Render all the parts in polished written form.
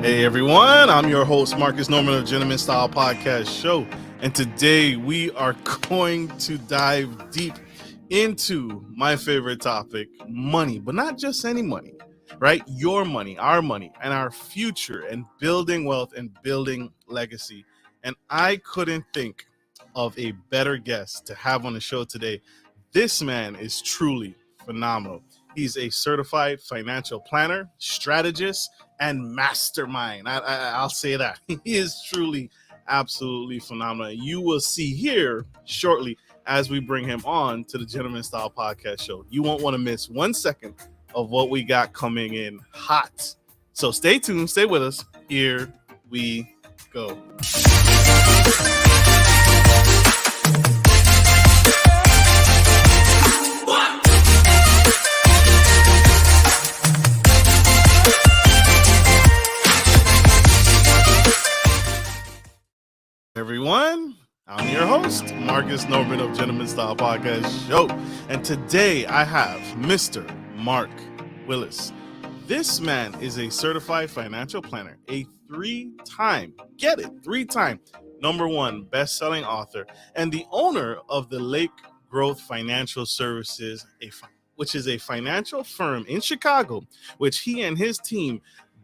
Hey everyone, I'm your host Marcus Norman of Gentleman Style Podcast Show, and today we are going to dive deep into my favorite topic, money, but not just any money, right? Your money, and our future, and building wealth and building legacy. And I couldn't think of a better guest to have on the show today. This man is truly phenomenal. He's a certified financial planner, strategist, and mastermind. I'll say that. He is truly absolutely phenomenal. You will see here shortly as we bring him on to the Gentleman Style Podcast Show. You won't want to miss 1 second of what we got coming in hot. So stay tuned, stay with us. Here we go. Everyone, I'm your host, Marcus Norman of Gentleman Style Podcast Show. And today I have Mr. Mark Willis. This man is a certified financial planner, a three-time #1 best-selling author, and the owner of the Lake Growth Financial Services, which is a financial firm in Chicago, which he and his team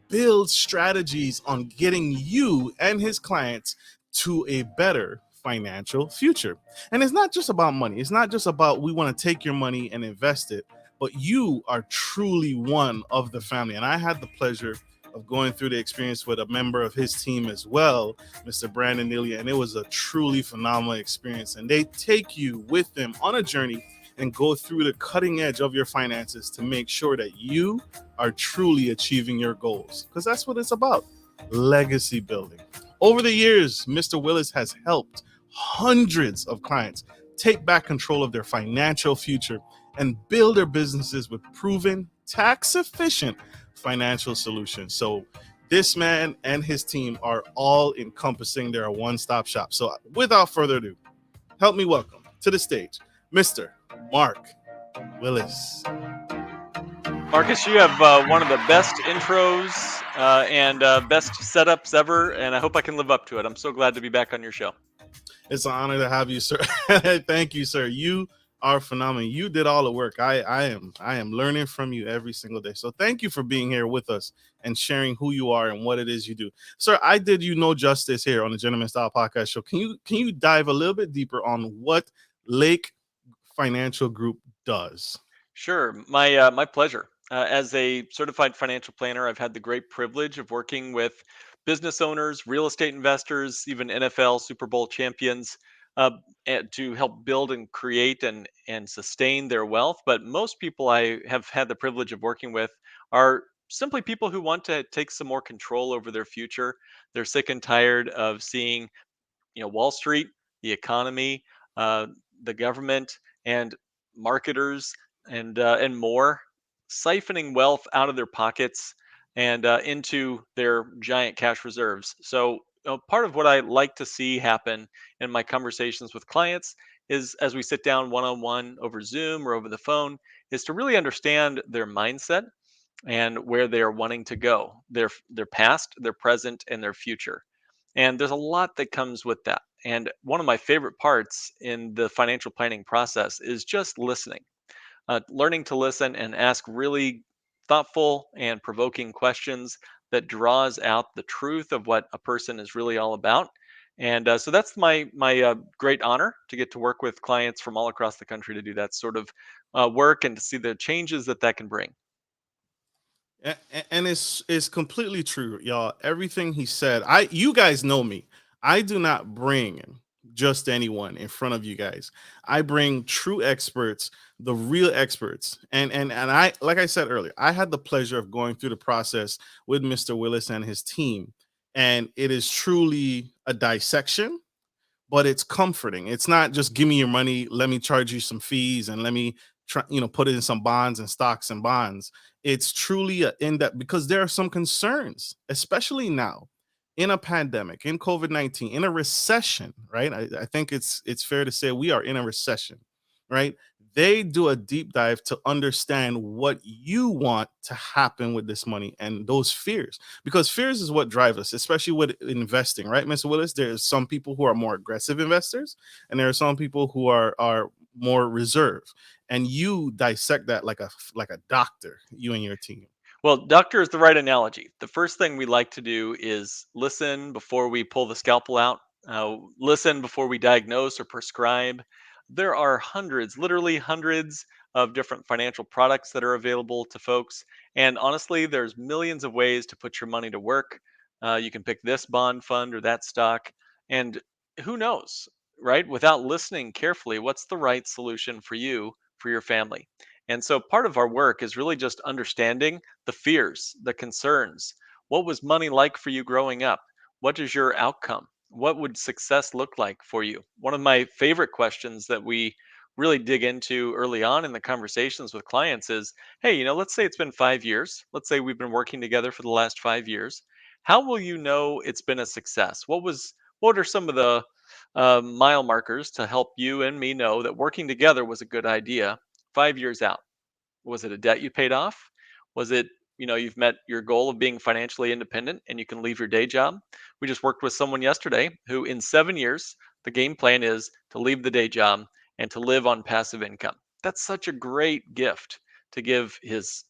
build strategies on getting you and his clients to a better financial future. And it's not just about money. It's not just about we want to take your money and invest it, but you are truly one of the family. And I had the pleasure of going through the experience with a member of his team as well, Mr. Brandon Nelia, and it was a truly phenomenal experience. And they take you with them on a journey and go through the cutting edge of your finances to make sure that you are truly achieving your goals, because that's what it's about, legacy building. Over the years, Mr. Willis has helped hundreds of clients take back control of their financial future and build their businesses with proven, tax-efficient financial solutions. So this man and his team are all encompassing. They're a one-stop shop. So without further ado, help me welcome to the stage, Mr. Mark Willis. Marcus, you have one of the best intros and best setups ever, and I hope I can live up to it. I'm so glad to be back on your show. It's an honor to have you, sir. Thank you, sir. You are phenomenal. You did all the work. I am learning from you every single day. So thank you for being here with us and sharing who you are and what it is you do. Sir, I did you no justice here on the Gentleman Style Podcast Show. Can you dive a little bit deeper on what Lake Financial Group does? Sure, my pleasure. As a certified financial planner, I've had the great privilege of working with business owners, real estate investors, even NFL Super Bowl champions, to help build and create and sustain their wealth. But most people I have had the privilege of working with are simply people who want to take some more control over their future. They're sick and tired of seeing, Wall Street, the economy, uh, the government, and marketers and more siphoning wealth out of their pockets and into their giant cash reserves. So part of what I like to see happen in my conversations with clients is, as we sit down one-on-one over Zoom or over the phone, is to really understand their mindset and where they are wanting to go, their past, their present, and their future. And there's a lot that comes with that. And one of my favorite parts in the financial planning process is just listening, learning to listen and ask really thoughtful and provoking questions that draws out the truth of what a person is really all about. And so that's my great honor to get to work with clients from all across the country to do that sort of work and to see the changes that can bring. And it's completely true, y'all. Everything he said, you guys know me. I do not bring just anyone in front of you guys. I bring true experts, the real experts. And I, like I said earlier, I had the pleasure of going through the process with Mr. Willis and his team. And it is truly a dissection, but it's comforting. It's not just give me your money, let me charge you some fees, and let me try, put it in some bonds and stocks and bonds. It's truly a in-depth, because there are some concerns, especially now in a pandemic, in COVID-19, in a recession, right? I think it's fair to say we are in a recession, right? They do a deep dive to understand what you want to happen with this money and those fears, because fears is what drive us, especially with investing, right, Mr. Willis? There's some people who are more aggressive investors, and there are some people who are more reserved. And you dissect that like a doctor, you and your team. Well, doctor is the right analogy. The first thing we like to do is listen before we pull the scalpel out, listen before we diagnose or prescribe. There are hundreds, literally hundreds of different financial products that are available to folks. And honestly, there's millions of ways to put your money to work. You can pick this bond fund or that stock. And who knows, right? Without listening carefully, what's the right solution for you, for your family? And so part of our work is really just understanding the fears, the concerns. What was money like for you growing up? What is your outcome? What would success look like for you? One of my favorite questions that we really dig into early on in the conversations with clients is, hey, let's say it's been 5 years. Let's say we've been working together for the last 5 years. How will you know it's been a success? What are some of the mile markers to help you and me know that working together was a good idea 5 years out? Was it a debt you paid off? Was it, you've met your goal of being financially independent and you can leave your day job? We just worked with someone yesterday who, in 7 years, the game plan is to leave the day job and to live on passive income. That's such a great gift to give his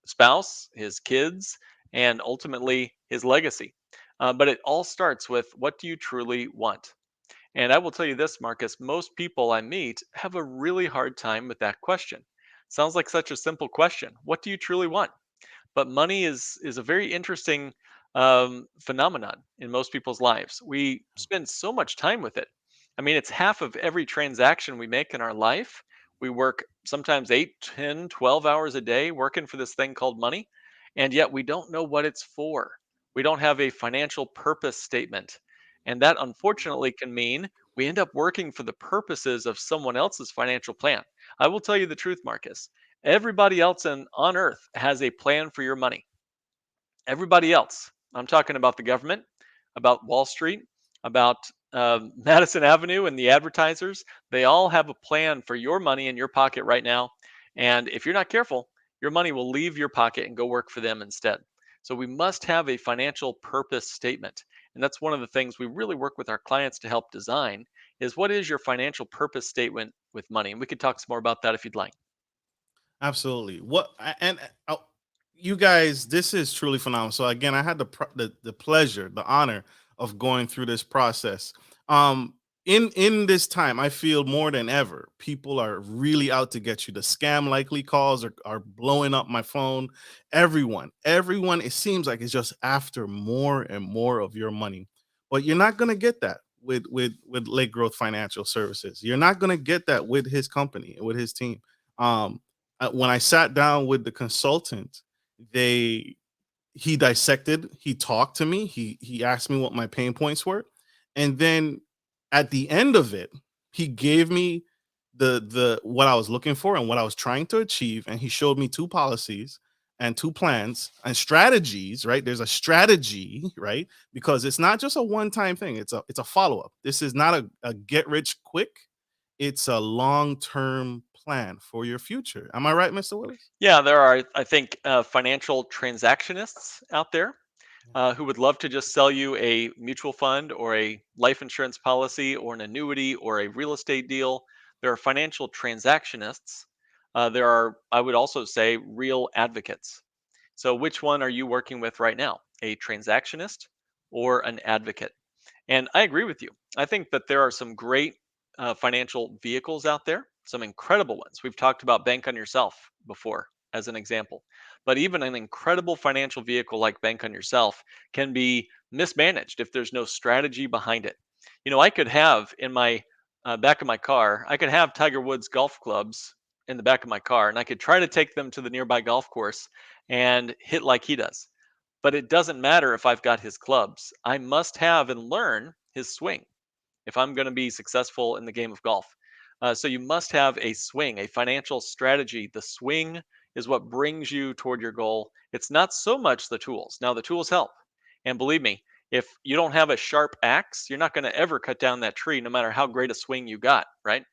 spouse, his kids, and ultimately his legacy. But it all starts with, what do you truly want? And I will tell you this, Marcus, most people I meet have a really hard time with that question. Sounds like such a simple question. What do you truly want? But money is a very interesting phenomenon in most people's lives. We spend so much time with it. I mean, it's half of every transaction we make in our life. We work sometimes 8, 10, 12 hours a day working for this thing called money, and yet we don't know what it's for. We don't have a financial purpose statement. And that unfortunately can mean we end up working for the purposes of someone else's financial plan. I will tell you the truth, Marcus. Everybody else on earth has a plan for your money. Everybody else. I'm talking about the government, about Wall Street, about Madison Avenue and the advertisers. They all have a plan for your money in your pocket right now. And if you're not careful, your money will leave your pocket and go work for them instead. So we must have a financial purpose statement. And that's one of the things we really work with our clients to help design is, what is your financial purpose statement with money? And we could talk some more about that if you'd like. Absolutely. You guys, this is truly phenomenal. So again, I had the pleasure, the honor of going through this process. Um, in this time, I feel more than ever, people are really out to get you. The scam likely calls are blowing up my phone. Everyone, it seems like, is just after more and more of your money. But you're not gonna get that with Lake Growth Financial Services. You're not gonna get that with his company, with his team. Um, when I sat down with the consultant, they he talked to me, he asked me what my pain points were, and then at the end of it, he gave me the what I was looking for and what I was trying to achieve, and he showed me two policies and two plans and strategies, right? There's a strategy, right? Because it's not just a one-time thing, it's a follow-up. This is not a get rich quick, it's a long-term plan for your future. Am I right, Mr. Willis? Yeah, there are, I think, financial transactionists out there who would love to just sell you a mutual fund or a life insurance policy or an annuity or a real estate deal. There are financial transactionists. There are, I would also say, real advocates. So, which one are you working with right now? A transactionist or an advocate? And I agree with you. I think that there are some great financial vehicles out there, some incredible ones. We've talked about Bank on Yourself before as an example. But even an incredible financial vehicle like Bank on Yourself can be mismanaged if there's no strategy behind it. I could have in my back of my car, I could have Tiger Woods golf clubs in the back of my car, and I could try to take them to the nearby golf course and hit like he does. But it doesn't matter if I've got his clubs. I must have and learn his swing if I'm going to be successful in the game of golf. So you must have a swing, a financial strategy. The swing is what brings you toward your goal. It's not so much the tools. Now, the tools help. And believe me, if you don't have a sharp axe, you're not going to ever cut down that tree, no matter how great a swing you got, right?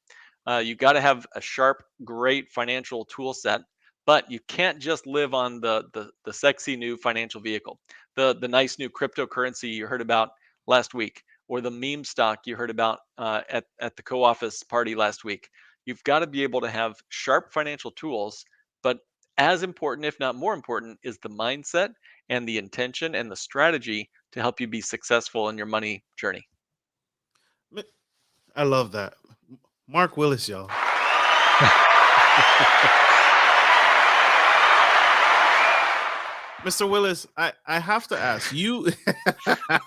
You got to have a sharp, great financial tool set, but you can't just live on the sexy new financial vehicle, the nice new cryptocurrency you heard about last week, or the meme stock you heard about at the co-office party last week. You've got to be able to have sharp financial tools, but as important, if not more important, is the mindset and the intention and the strategy to help you be successful in your money journey. I love that. Mark Willis, y'all. Mr. Willis, I have to ask you.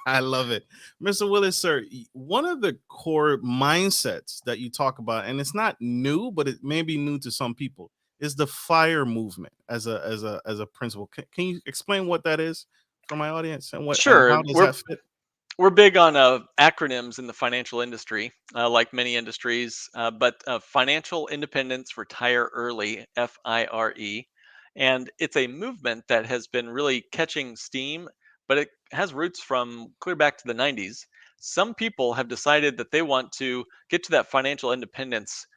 I love it. Mr. Willis, sir, one of the core mindsets that you talk about, and it's not new, but it may be new to some people, is the FIRE movement as a principle. Can you explain what that is for my audience and Sure, how does that fit? we're big on acronyms in the financial industry, like many industries, but financial independence, retire early, FIRE. And it's a movement that has been really catching steam, but it has roots from clear back to the 90s. Some people have decided that they want to get to that financial independence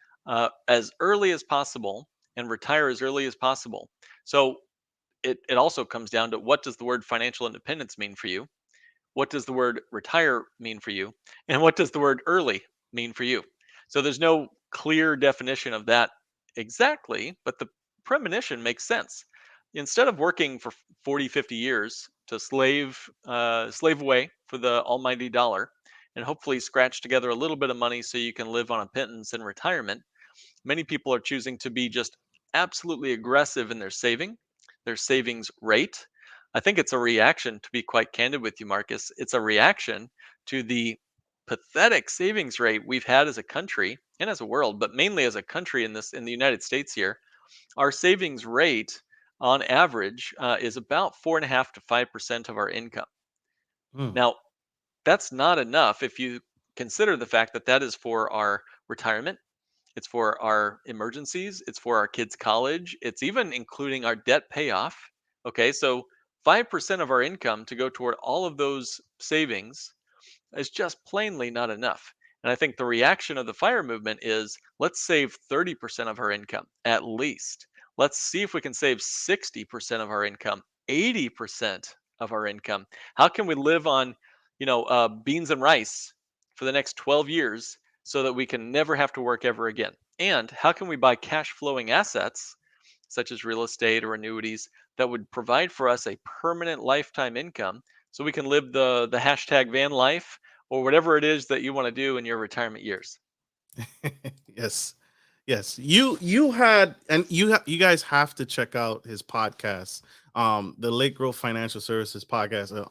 as early as possible and retire as early as possible. So it also comes down to, what does the word financial independence mean for you? What does the word retire mean for you? And what does the word early mean for you? So there's no clear definition of that exactly, but the premonition makes sense. Instead of working for 40, 50 years to slave away for the almighty dollar and hopefully scratch together a little bit of money so you can live on a pittance in retirement, many people are choosing to be just absolutely aggressive in their savings rate. I think it's a reaction, to be quite candid with you, Marcus. It's a reaction to the pathetic savings rate we've had as a country and as a world, but mainly as a country in the United States here. Our savings rate on average is about 4.5 to 5% of our income. Hmm. Now, that's not enough if you consider the fact that that is for our retirement, it's for our emergencies. It's for our kids' college. It's even including our debt payoff. Okay, so 5% of our income to go toward all of those savings is just plainly not enough. And I think the reaction of the fire movement is, let's save 30% of our income at least. Let's see if we can save 60% of our income, 80% of our income. How can we live on, beans and rice for the next 12 years so that we can never have to work ever again? And how can we buy cash flowing assets such as real estate or annuities that would provide for us a permanent lifetime income so we can live the hashtag van life or whatever it is that you want to do in your retirement years. Yes. Yes. You had and you guys have to check out his podcast, the Lake Grove Financial Services podcast.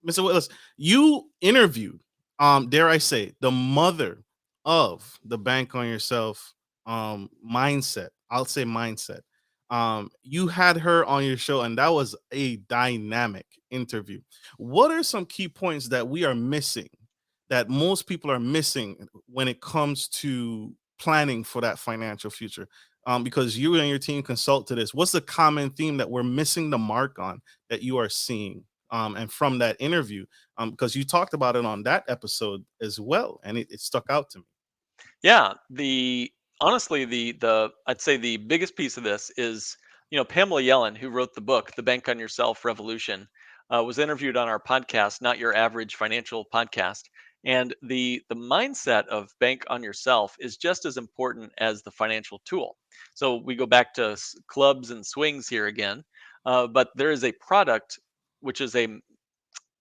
Mr. Willis, you interviewed, dare I say, the mother of the bank on yourself mindset. I'll say mindset. You had her on your show, and that was a dynamic interview. What are some key points that we are missing, that most people are missing when it comes to planning for that financial future? Because you and your team consult to this. What's the common theme that we're missing the mark on that you are seeing? And from that interview, because you talked about it on that episode as well, and it stuck out to me. Yeah, the honestly the I'd say the biggest piece of this is, Pamela Yellen, who wrote the book The Bank on Yourself Revolution, was interviewed on our podcast, Not Your Average Financial Podcast. And the mindset of bank on yourself is just as important as the financial tool. So we go back to clubs and swings here again, but there is a product which is a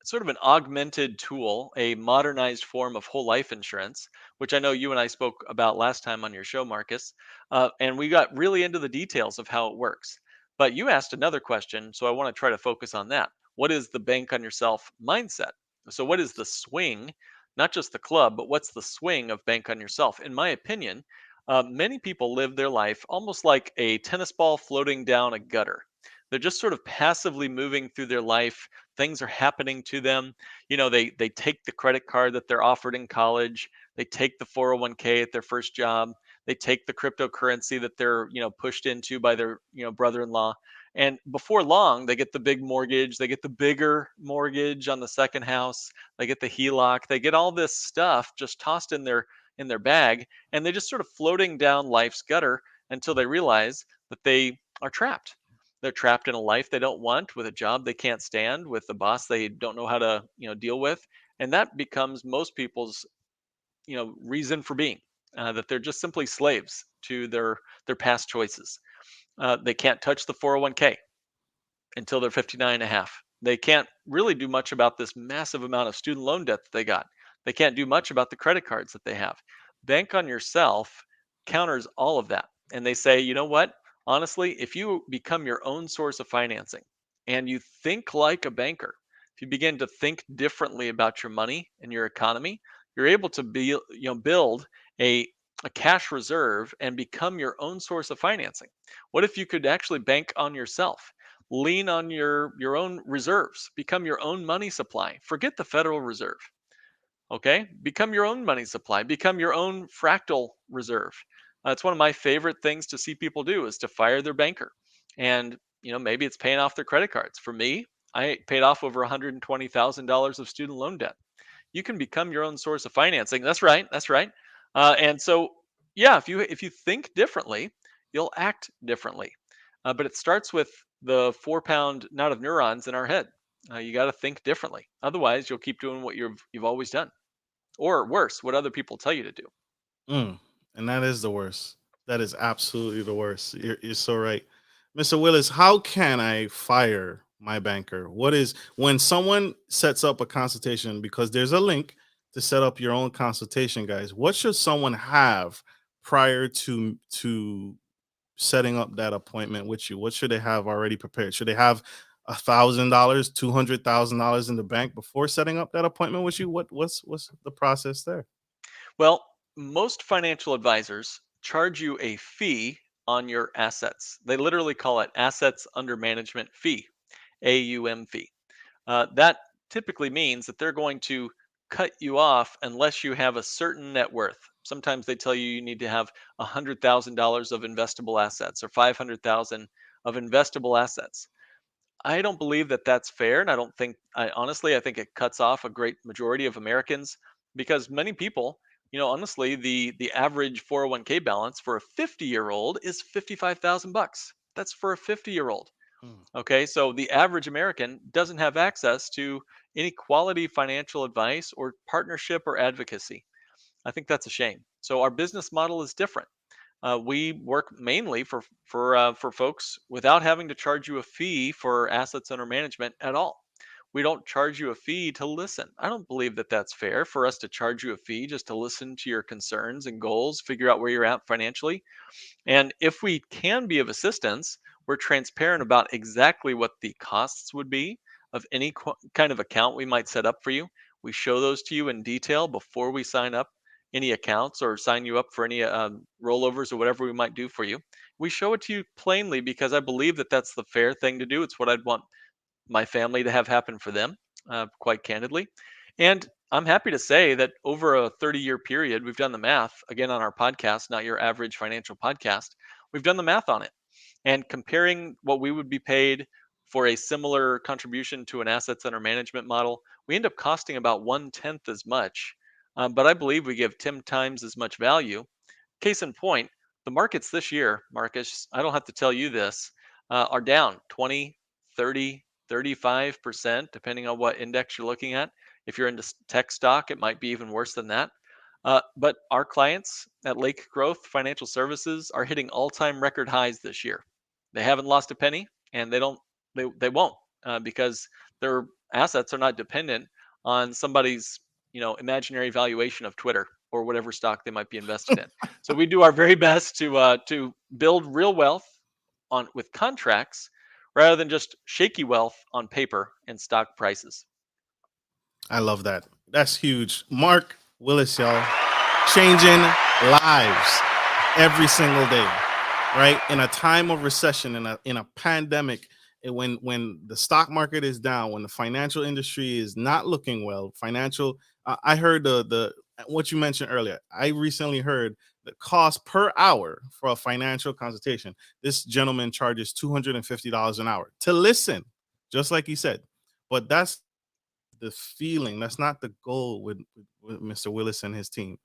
sort of an augmented tool, a modernized form of whole life insurance, which I know you and I spoke about last time on your show, Marcus. And we got really into the details of how it works. But you asked another question, so I want to try to focus on that. What is the bank on yourself mindset? So, what is the swing, not just the club, but what's the swing of bank on yourself? In my opinion, many people live their life almost like a tennis ball floating down a gutter. They're just sort of passively moving through their life. Things are happening to them. They take the credit card that they're offered in college. They take the 401k at their first job. They take the cryptocurrency that they're, pushed into by their, brother-in-law. And before long, they get the big mortgage. They get the bigger mortgage on the second house. They get the HELOC. They get all this stuff just tossed in their, in their bag, and they're just sort of floating down life's gutter until they realize that they are trapped. They're trapped in a life they don't want, with a job they can't stand, with a boss they don't know how to, deal with, and that becomes most people's, reason for being. That they're just simply slaves to their past choices. They can't touch the 401k until they're 59 and a half. They can't really do much about this massive amount of student loan debt that they got. They can't do much about the credit cards that they have. Bank on yourself counters all of that. And they say, you know what? Honestly, if you become your own source of financing and you think like a banker, if you begin to think differently about your money and your economy, you're able to build a a cash reserve and become your own source of financing. What if you could actually bank on yourself? Lean on your own reserves, become your own money supply. Forget the Federal Reserve. Okay, become your own money supply, become your own fractal reserve. It's one of my favorite things to see people do, is to fire their banker. And maybe it's paying off their credit cards. For me, I paid off over $120,000 of student loan debt. You can become your own source of financing. That's right, that's right. And so, yeah, if you think differently, you'll act differently. But it starts with the 4 pound knot of neurons in our head. You got to think differently. Otherwise, you'll keep doing what you've always done, or worse, what other people tell you to do. Mm, and that is the worst. That is absolutely the worst. You're so right. Mr. Willis, how can I fire my banker? What is when someone sets up a consultation, because there's a link to set up your own consultation, guys. What should someone have prior to setting up that appointment with you? What should they have already prepared? Should they have $1,000, $200,000 in the bank before setting up that appointment with you? What's the process there? Well, most financial advisors charge you a fee on your assets. They literally call it assets under management fee, AUM fee. That typically means that they're going to cut you off unless you have a certain net worth. Sometimes they tell you need to have $100,000 of investable assets or 500,000 of investable assets. I don't believe that that's fair, and I don't think I honestly I think it cuts off a great majority of Americans, because many people, honestly, the average 401k balance for a 50-year-old is 55,000 bucks. That's for a 50-year-old. Mm. Okay, so the average American doesn't have access to any quality financial advice or partnership or advocacy. I think that's a shame. So our business model is different. We work mainly for folks without having to charge you a fee for assets under management at all. We don't charge you a fee to listen. I don't believe that that's fair for us to charge you a fee just to listen to your concerns and goals, figure out where you're at financially. And if we can be of assistance, we're transparent about exactly what the costs would be of any kind of account we might set up for you. We show those to you in detail before we sign up any accounts or sign you up for any rollovers or whatever we might do for you. We show it to you plainly because I believe that that's the fair thing to do. It's what I'd want my family to have happen for them, quite candidly. And I'm happy to say that over a 30-year period, we've done the math again on our podcast, Not Your Average Financial Podcast. We've done the math on it, and comparing what we would be paid for a similar contribution to an assets under management model, we end up costing about 1/10 as much. But I believe we give 10 times as much value. Case in point, the markets this year, Marcus, I don't have to tell you this, are down 20, 30, 35%, depending on what index you're looking at. If you're into tech stock, it might be even worse than that. But our clients at Lake Growth Financial Services are hitting all-time record highs this year. They haven't lost a penny, and they won't, because their assets are not dependent on somebody's imaginary valuation of Twitter or whatever stock they might be invested in. So we do our very best to build real wealth on with contracts rather than just shaky wealth on paper and stock prices. I love that. That's huge. Mark Willis, y'all, changing lives every single day, right? In a time of recession, in a pandemic, when the stock market is down, when the financial industry is not looking well, financial. I heard the what you mentioned earlier. I recently heard the cost per hour for a financial consultation. This gentleman charges $250 an hour to listen, just like he said. But that's the feeling. That's not the goal with Mr. Willis and his team.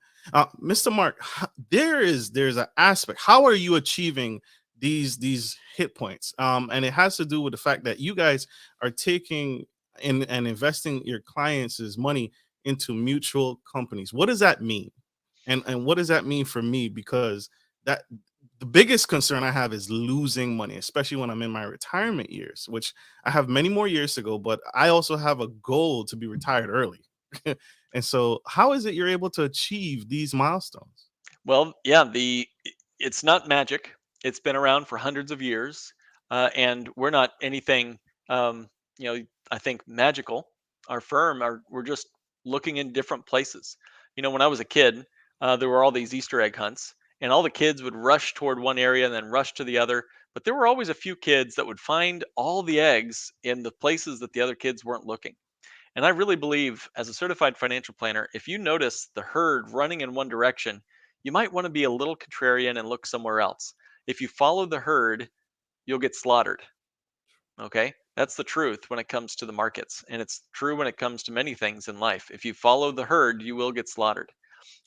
Mr. Mark, there's an aspect. How are you achieving these hit points? And it has to do with the fact that you guys are taking in and investing your clients' money into mutual companies. What does that mean? And what does that mean for me? Because that the biggest concern I have is losing money, especially when I'm in my retirement years, which I have many more years to go, but I also have a goal to be retired early. And so, how is it you're able to achieve these milestones? Well, yeah, it's not magic. It's been around for hundreds of years, and we're not anything, um, I think magical. Our firm are we're just looking in different places. When I was a kid, there were all these Easter egg hunts, and all the kids would rush toward one area and then rush to the other. But there were always a few kids that would find all the eggs in the places that the other kids weren't looking. And I really believe, as a certified financial planner, if you notice the herd running in one direction, you might want to be a little contrarian and look somewhere else. If you follow the herd, you'll get slaughtered. Okay. That's the truth when it comes to the markets. And it's true when it comes to many things in life. If you follow the herd, you will get slaughtered.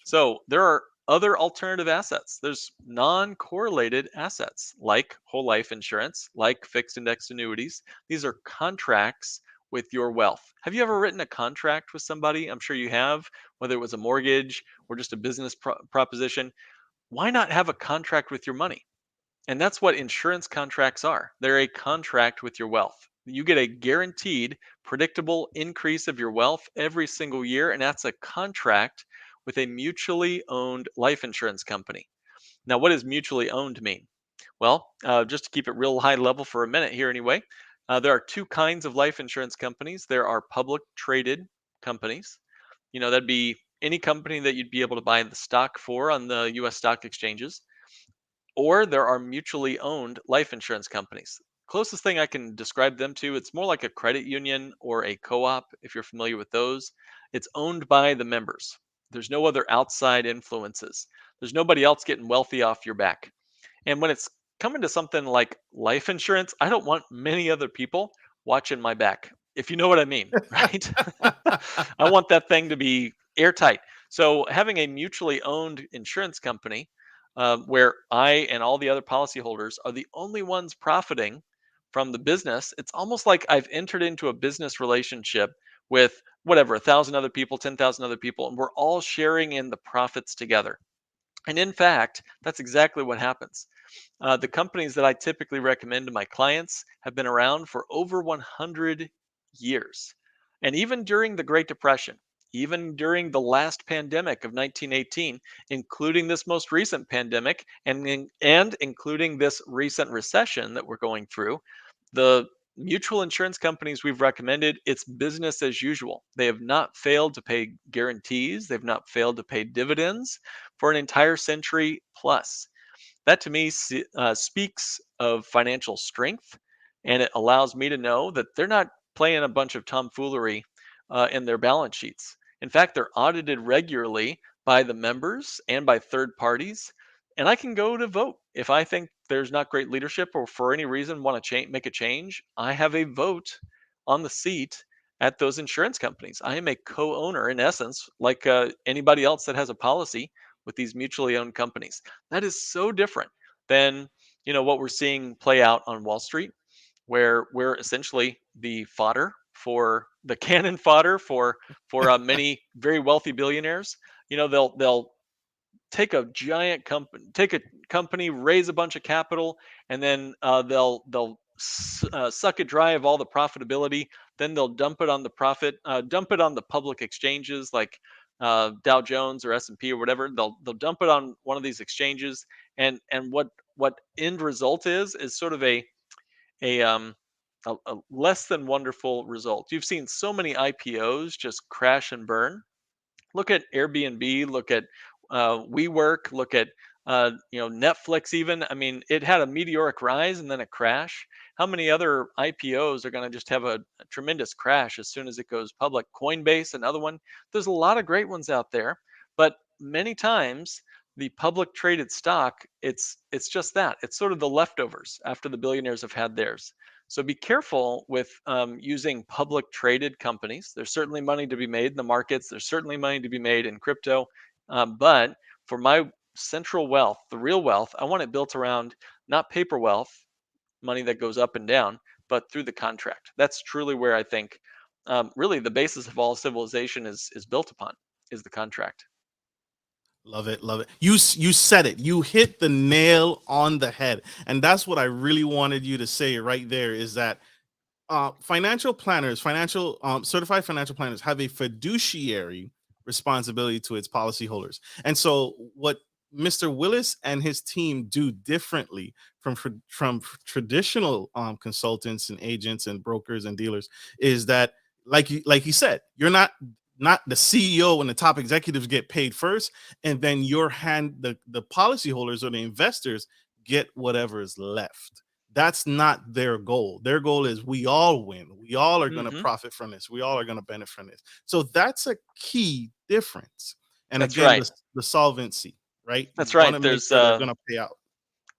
So there are other alternative assets. There's non correlated assets like whole life insurance, like fixed index annuities. These are contracts with your wealth. Have you ever written a contract with somebody? I'm sure you have, whether it was a mortgage or just a business proposition. Why not have a contract with your money? And that's what insurance contracts are. They're a contract with your wealth. You get a guaranteed, predictable increase of your wealth every single year, and that's a contract with a mutually owned life insurance company. Now, what does mutually owned mean? Well, just to keep it real high level for a minute here, anyway, there are two kinds of life insurance companies. There are public traded companies. That'd be any company that you'd be able to buy the stock for on the US stock exchanges, or there are mutually owned life insurance companies. Closest thing I can describe them to, it's more like a credit union or a co-op if you're familiar with those. It's owned by the members. There's no other outside influences. There's nobody else getting wealthy off your back. And when it's coming to something like life insurance, I don't want many other people watching my back, if you know what I mean, right? I want that thing to be airtight. So having a mutually owned insurance company, where I and all the other policyholders are the only ones profiting from the business, it's almost like I've entered into a business relationship with whatever, 1,000 other people, 10,000 other people, and we're all sharing in the profits together. And in fact, that's exactly what happens. The companies that I typically recommend to my clients have been around for over 100 years. And even during the Great Depression, even during the last pandemic of 1918, including this most recent pandemic, and including this recent recession that we're going through, the mutual insurance companies we've recommended, it's business as usual. They have not failed to pay guarantees, they've not failed to pay dividends for an entire century plus. That to me speaks of financial strength, and it allows me to know that they're not playing a bunch of tomfoolery in their balance sheets. In fact, they're audited regularly by the members and by third parties, and I can go to vote if I think there's not great leadership or for any reason want to make a change. I have a vote on the seat at those insurance companies. I am a co-owner in essence, like anybody else that has a policy with these mutually owned companies. That is so different than what we're seeing play out on Wall Street, where we're essentially the fodder for the cannon fodder for many very wealthy billionaires. They'll take a company, raise a bunch of capital, and then they'll suck it dry of all the profitability. Then they'll dump it on the public exchanges like Dow Jones or S&P or whatever. They'll dump it on one of these exchanges, and what end result is sort of a a less than wonderful result. You've seen so many IPOs just crash and burn. Look at Airbnb, look at WeWork, look at Netflix. Even, I mean, it had a meteoric rise and then a crash. How many other IPOs are going to just have a tremendous crash as soon as it goes public? Coinbase, another one. There's a lot of great ones out there, but many times the public traded stock, it's just that. It's sort of the leftovers after the billionaires have had theirs. So be careful with using public traded companies. There's certainly money to be made in the markets. There's certainly money to be made in crypto. But for my central wealth, the real wealth, I want it built around not paper wealth, money that goes up and down, but through the contract. That's truly where I think really the basis of all civilization is built upon is the contract. Love it, love it. You said it. You hit the nail on the head, and that's what I really wanted you to say right there. Is that financial planners, financial certified financial planners have a fiduciary responsibility to its policyholders. And so, what Mr. Willis and his team do differently from traditional consultants and agents and brokers and dealers is that, like he said, you're not the CEO and the top executives get paid first, and then the policyholders or the investors get whatever is left. That's not their goal. Their goal is we all win. We all are going to Hmm. profit from this. We all are going to benefit from this. So that's a key difference. And That's again, right. the solvency, right? You That's want right. to make There's sure they're going to pay out.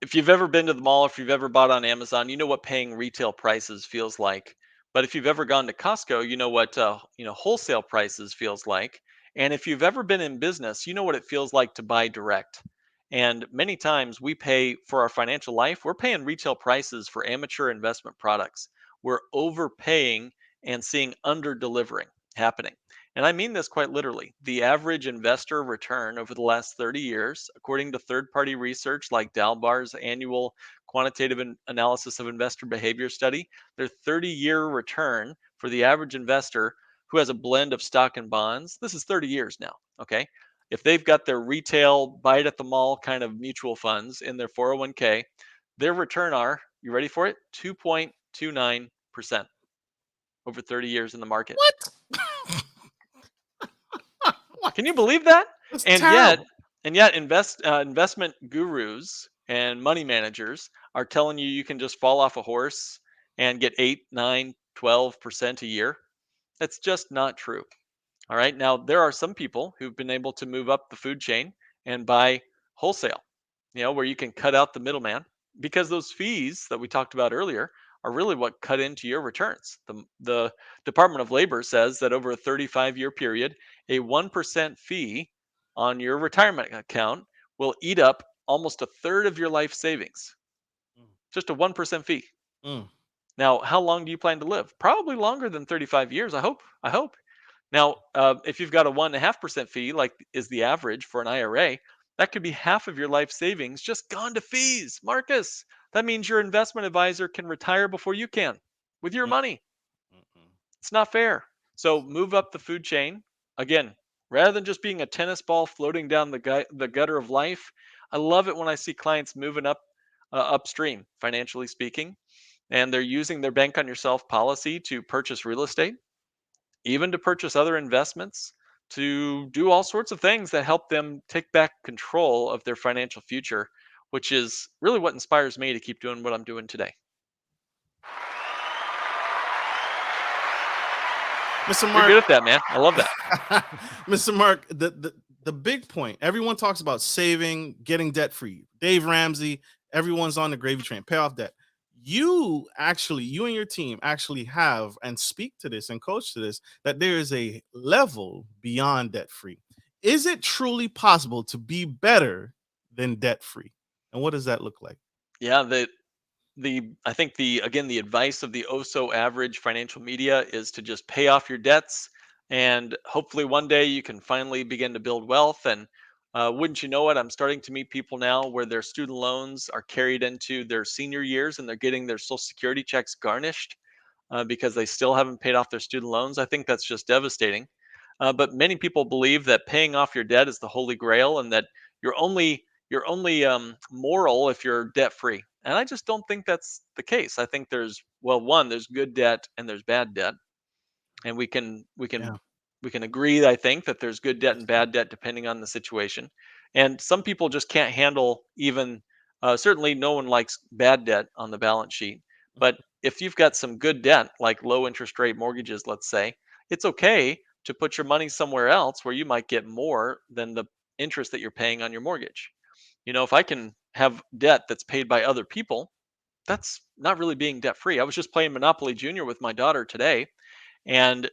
if you've ever been to the mall, if you've ever bought on Amazon, you know what paying retail prices feels like. But if you've ever gone to Costco, you know what wholesale prices feels like. And if you've ever been in business, you know what it feels like to buy direct. And many times we pay for our financial life, we're paying retail prices for amateur investment products. We're overpaying and seeing under delivering happening. And I mean this quite literally. The average investor return over the last 30 years, according to third party research like Dalbar's annual quantitative analysis of investor behavior study, their 30-year return for the average investor who has a blend of stock and bonds, this is 30 years now. Okay. If they've got their retail buy it at the mall kind of mutual funds in their 401k, their return are, you ready for it? 2.29% over 30 years in the market. What? What? Can you believe that? That's And yet, terrible. investment gurus and money managers are telling you you can just fall off a horse and get 8, 9, 12% a year. That's just not true. All right. Now, there are some people who've been able to move up the food chain and buy wholesale, where you can cut out the middleman because those fees that we talked about earlier are really what cut into your returns. The Department of Labor says that over a 35-year period, a 1% fee on your retirement account will eat up almost a third of your life savings. Mm, Just a 1% fee. mm, Now, how long do you plan to live? Probably longer than 35 years. I hope. I hope. Now, if you've got a 1.5% fee, like is the average for an IRA, that could be half of your life savings just gone to fees. Marcus, that means your investment advisor can retire before you can with your mm, money. mm, mm. It's not fair. So move up the food chain. Again, rather than just being a tennis ball floating down the gutter of life, I love it when I see clients moving up upstream, financially speaking, and they're using their bank on yourself policy to purchase real estate, even to purchase other investments, to do all sorts of things that help them take back control of their financial future, which is really what inspires me to keep doing what I'm doing today. Mr. You're Mark, good at that, man. I love that. Mr. Mark, the big point, everyone talks about saving, getting debt free. Dave Ramsey, everyone's on the gravy train, pay off debt. You and your team actually have and speak to this and coach to this that there is a level beyond debt free. Is it truly possible to be better than debt free? And what does that look like? Yeah, the I think the advice of the oh so average financial media is to just pay off your debts, and hopefully one day you can finally begin to build wealth. And wouldn't you know it, I'm starting to meet people now where their student loans are carried into their senior years and they're getting their social security checks garnished because they still haven't paid off their student loans. I think that's just devastating. But many people believe that paying off your debt is the holy grail, and that you're only moral if you're debt free. And I just don't think that's the case. I think there's good debt and there's bad debt, and Yeah. we can agree, I think, that there's good debt and bad debt depending on the situation. And some people just can't handle even certainly no one likes bad debt on the balance sheet. But if you've got some good debt like low interest rate mortgages, let's say, it's okay to put your money somewhere else where you might get more than the interest that you're paying on your mortgage. If I can have debt that's paid by other people, that's not really being debt free. I was just playing Monopoly Junior with my daughter today, and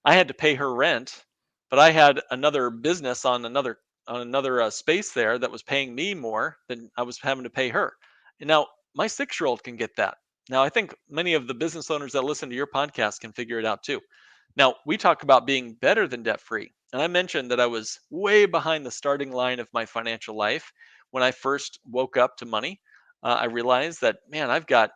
I had to pay her rent, but I had another business on another on another space there that was paying me more than I was having to pay her. And now my 6-year-old can get that. Now I think many of the business owners that listen to your podcast can figure it out too. Now we talk about being better than debt free, and I mentioned that I was way behind the starting line of my financial life when I first woke up to money. I realized that, man, I've got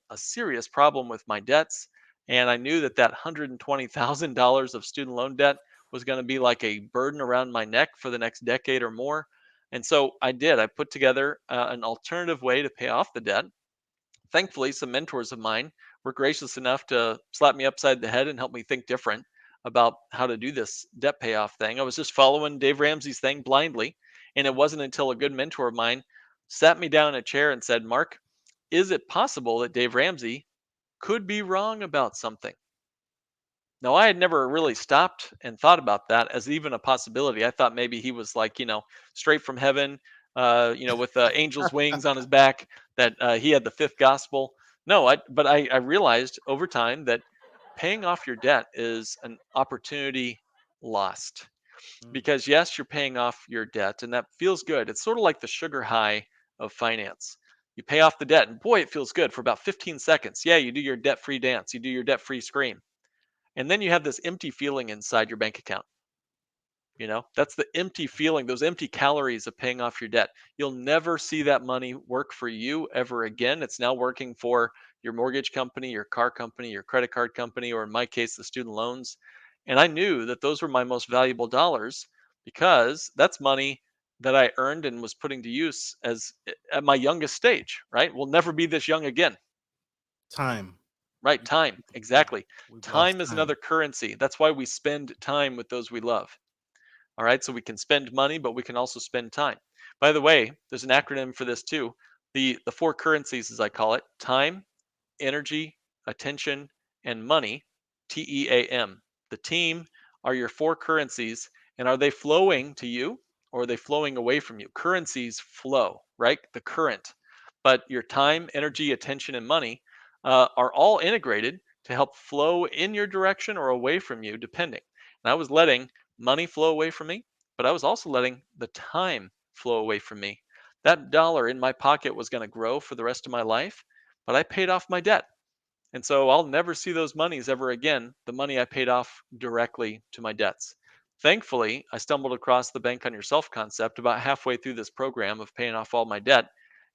a serious problem with my debts, and I knew that $120,000 of student loan debt was going to be like a burden around my neck for the next decade or more. And so I did. I put together an alternative way to pay off the debt. Thankfully, some mentors of mine were gracious enough to slap me upside the head and help me think different about how to do this debt payoff thing. I was just following Dave Ramsey's thing blindly. And it wasn't until a good mentor of mine sat me down in a chair and said, Mark, is it possible that Dave Ramsey could be wrong about something? Now, I had never really stopped and thought about that as even a possibility. I thought maybe he was like, straight from heaven, with angel's wings on his back, that he had the fifth gospel. No, but I realized over time that paying off your debt is an opportunity lost. Mm. Because yes, you're paying off your debt, and that feels good. It's sort of like the sugar high of finance. You pay off the debt, and boy, it feels good for about 15 seconds. Yeah, you do your debt free dance, you do your debt free scream, and then you have this empty feeling inside your bank account. That's the empty feeling, those empty calories of paying off your debt. You'll never see that money work for you ever again. It's now working for your mortgage company, your car company, your credit card company, or in my case, the student loans. And I knew that those were my most valuable dollars because that's money that I earned and was putting to use at my youngest stage, right? We'll never be this young again. Time. Right, time. Exactly. We've lost Time is time. another currency. That's why we spend time with those we love. All right, so we can spend money, but we can also spend time. By the way, there's an acronym for this too. The four currencies, as I call it: time, energy, attention, and money. TEAM. The team are your four currencies, and are they flowing to you or are they flowing away from you? Currencies flow, right? The current, but your time, energy, attention, and money are all integrated to help flow in your direction or away from you, depending. And I was letting money flow away from me, but I was also letting the time flow away from me. That dollar in my pocket was going to grow for the rest of my life, but I paid off my debt. And so I'll never see those monies ever again, the money I paid off directly to my debts. Thankfully, I stumbled across the bank on yourself concept about halfway through this program of paying off all my debt.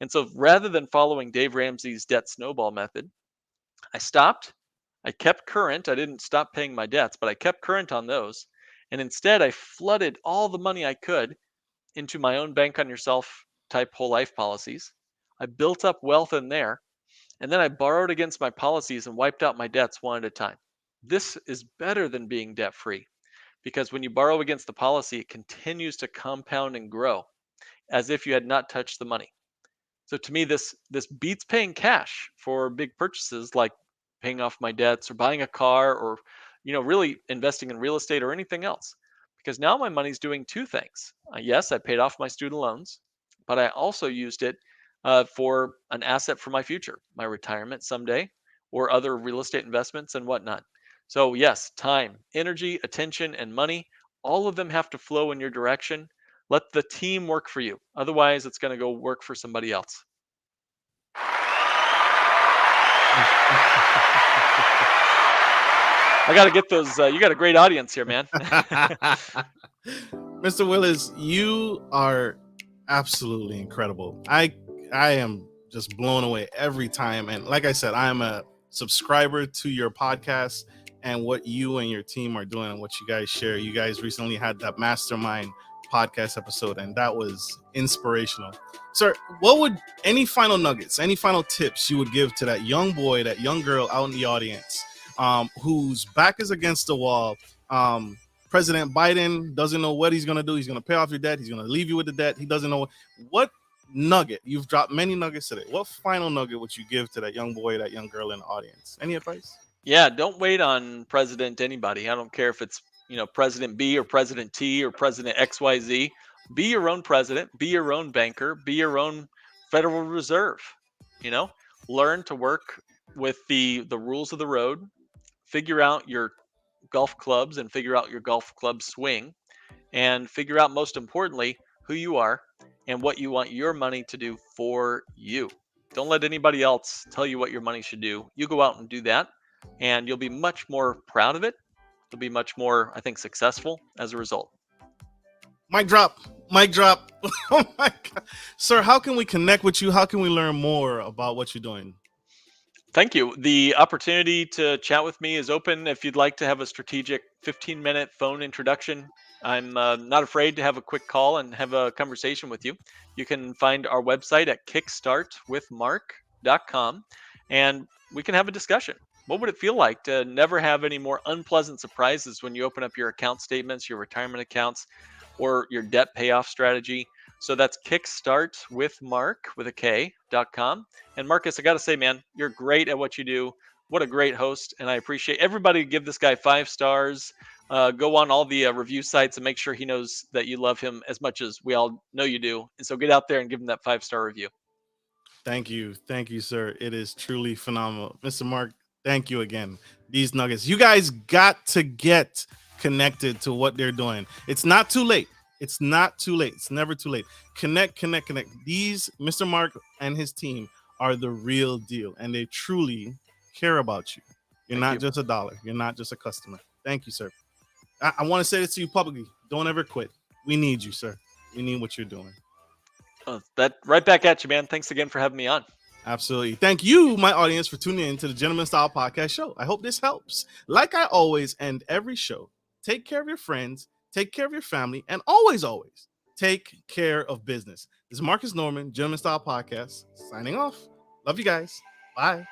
And so rather than following Dave Ramsey's debt snowball method, I stopped. I kept current. I didn't stop paying my debts, but I kept current on those. And instead, I flooded all the money I could into my own bank on yourself type whole life policies. I built up wealth in there, and then I borrowed against my policies and wiped out my debts one at a time. This is better than being debt free because when you borrow against the policy, it continues to compound and grow as if you had not touched the money. So to me, this beats paying cash for big purchases like paying off my debts or buying a car or really investing in real estate or anything else. Because now my money's doing two things. Yes, I paid off my student loans, but I also used it for an asset for my future, my retirement someday, or other real estate investments and whatnot. So yes, time, energy, attention, and money, all of them have to flow in your direction. Let the team work for you. Otherwise, it's going to go work for somebody else. I got to get those. You got a great audience here, man. Mr. Willis, you are absolutely incredible. I am just blown away every time. And like I said, I am a subscriber to your podcast and what you and your team are doing and what you guys share. You guys recently had that mastermind podcast episode, and that was inspirational. Sir, what would any final nuggets, any final tips you would give to that young boy, that young girl out in the audience, whose back is against the wall? President Biden doesn't know what he's going to do. He's going to pay off your debt. He's going to leave you with the debt. He doesn't know what nugget. You've dropped many nuggets today. What final nugget would you give to that young boy, that young girl in the audience? Any advice? Yeah, don't wait on President anybody. I don't care if it's, President B or President T or President XYZ. Be your own president, be your own banker, be your own Federal Reserve. You know, learn to work with the rules of the road, figure out your golf clubs and figure out your golf club swing, and figure out, most importantly, who you are and what you want your money to do for you. Don't let anybody else tell you what your money should do. You go out and do that, and you'll be much more proud of it. You'll be much more, I think, successful as a result. Mic drop. Mic drop. Oh my God. Sir, how can we connect with you? How can we learn more about what you're doing? Thank you. The opportunity to chat with me is open. If you'd like to have a strategic 15-minute phone introduction, I'm not afraid to have a quick call and have a conversation with you. You can find our website at kickstartwithmark.com, and we can have a discussion. What would it feel like to never have any more unpleasant surprises when you open up your account statements, your retirement accounts, or your debt payoff strategy? So that's kickstartwithmark.com. And Marcus, I got to say, man, you're great at what you do. What a great host. And I appreciate everybody. Give this guy 5 stars. Go on all the review sites and make sure he knows that you love him as much as we all know you do. And so get out there and give him that 5 star review. Thank you. Thank you, sir. It is truly phenomenal. Mr. Mark, thank you again. These nuggets. You guys got to get connected to what they're doing. It's not too late. It's not too late. It's never too late. Connect, connect, connect. These, Mr. Mark and his team, are the real deal, and they truly care about you. You're Thank not you. just a dollar. You're not just a customer. Thank you, sir. I want to say this to you publicly. Don't ever quit. We need you, sir. We need what you're doing. That right back at you, man. Thanks again for having me on. Absolutely. Thank you, my audience, for tuning in to the Gentleman Style Podcast Show. I hope this helps. Like I always end every show, take care of your friends, take care of your family, and always, always take care of business. This is Marcus Norman, Gentleman Style Podcast, signing off. Love you guys. Bye.